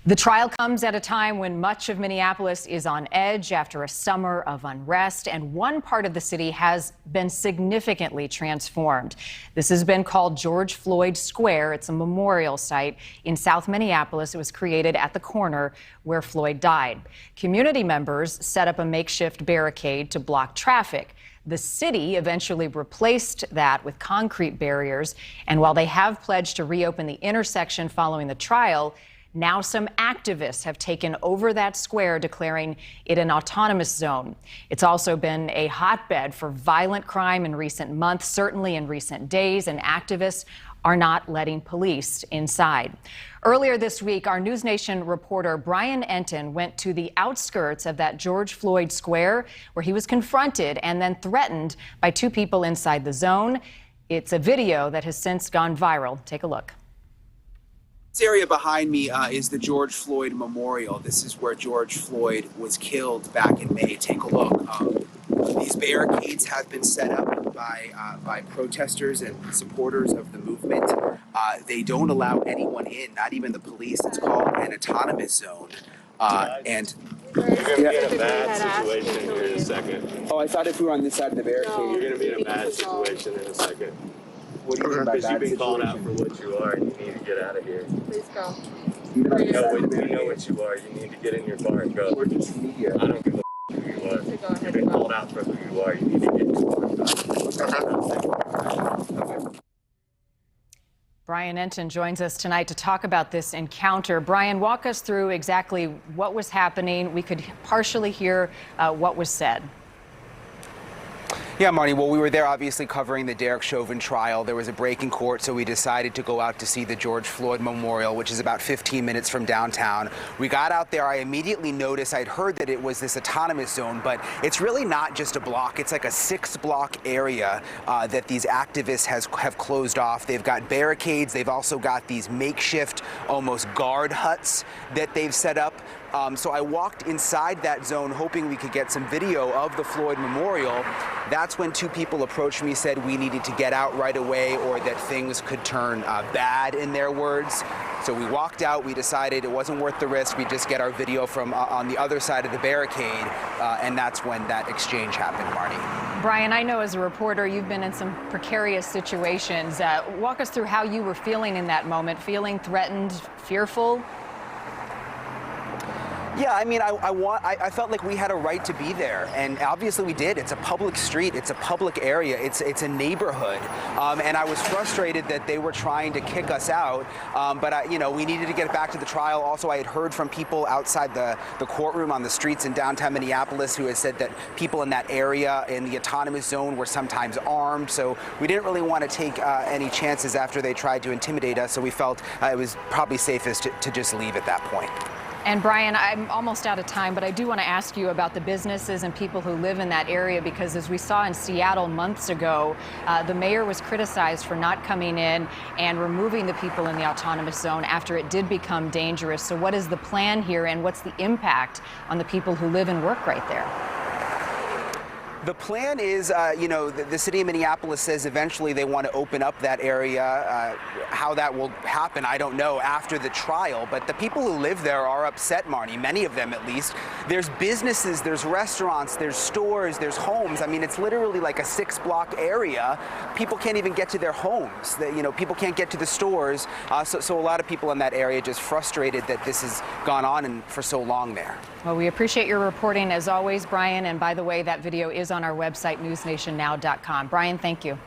The trial comes at a time when much of Minneapolis is on edge after a summer of unrest, and one part of the city has been significantly transformed. This has been called George Floyd Square. It's a memorial site in South Minneapolis. It was created at the corner where Floyd died. Community members set up a makeshift barricade to block traffic. The city eventually replaced that with concrete barriers, and while they have pledged to reopen the intersection following the trial, now some activists have taken over that square, declaring it an autonomous zone. It's also been a hotbed for violent crime in recent months, certainly in recent days, and activists are not letting police inside. Earlier this week, our News Nation reporter Brian Enton went to the outskirts of that George Floyd Square, where he was confronted and then threatened by two people inside the zone. It's a video that has since gone viral. Take a look. This area behind me is the George Floyd Memorial. This is where George Floyd was killed back in May. Take a look. These barricades have been set up by protesters and supporters of the movement. They don't allow anyone in, not even the police. It's called an autonomous zone. And you're going to be in a bad situation here in a second. Oh, I thought if we were on this side of the barricade. No, you're going to be in a bad situation in a second. What do you mean by because bad you've been called out situation? for what you are and you need to get out of here. Please go. You know what you are. You need to get in your car and go. We're just media. I don't give a who you are. You've been called out for who you are. You need to get in your car and go. Okay. Brian Enton joins us tonight to talk about this encounter. Brian, walk us through exactly what was happening. We could partially hear what was said. Yeah, Marnie, well, we were there obviously covering the Derek Chauvin trial. There was a break in court, so we decided to go out to see the George Floyd Memorial, which is about 15 minutes from downtown. We got out there. I immediately noticed, I'd heard that it was this autonomous zone, but it's really not just a block. It's like a 6-block area that these activists have closed off. They've got barricades. They've also got these makeshift, almost guard huts that they've set up. So I walked inside that zone hoping we could get some video of the Floyd Memorial. That's when two people approached me, said we needed to get out right away or that things could turn bad, in their words. So we walked out. We decided it wasn't worth the risk. We'd just get our video from on the other side of the barricade, and that's when that exchange happened, Marnie. Brian, I know as a reporter you've been in some precarious situations. Walk us through how you were feeling in that moment, feeling threatened, fearful? Yeah, I mean, I felt like we had a right to be there, and obviously we did. It's a public street, it's a public area, it's a neighborhood, and I was frustrated that they were trying to kick us out. But we needed to get back to the trial. Also, I had heard from people outside the courtroom on the streets in downtown Minneapolis who had said that people in that area in the autonomous zone were sometimes armed. So we didn't really want to take any chances after they tried to intimidate us. So we felt it was probably safest to just leave at that point. And Brian, I'm almost out of time, but I do want to ask you about the businesses and people who live in that area, because as we saw in Seattle months ago, the mayor was criticized for not coming in and removing the people in the autonomous zone after it did become dangerous. So what is the plan here, and what's the impact on the people who live and work right there? The plan is, the city of Minneapolis says eventually they want to open up that area. How that will happen, I don't know, after the trial. But the people who live there are upset, Marnie, many of them at least. There's businesses, there's restaurants, there's stores, there's homes. I mean, it's literally like a 6-block area. People can't even get to their homes. People can't get to the stores. So a lot of people in that area just frustrated that this has gone on for so long there. Well, we appreciate your reporting as always, Brian. And by the way, that video is on our website, newsnationnow.com. Brian, thank you.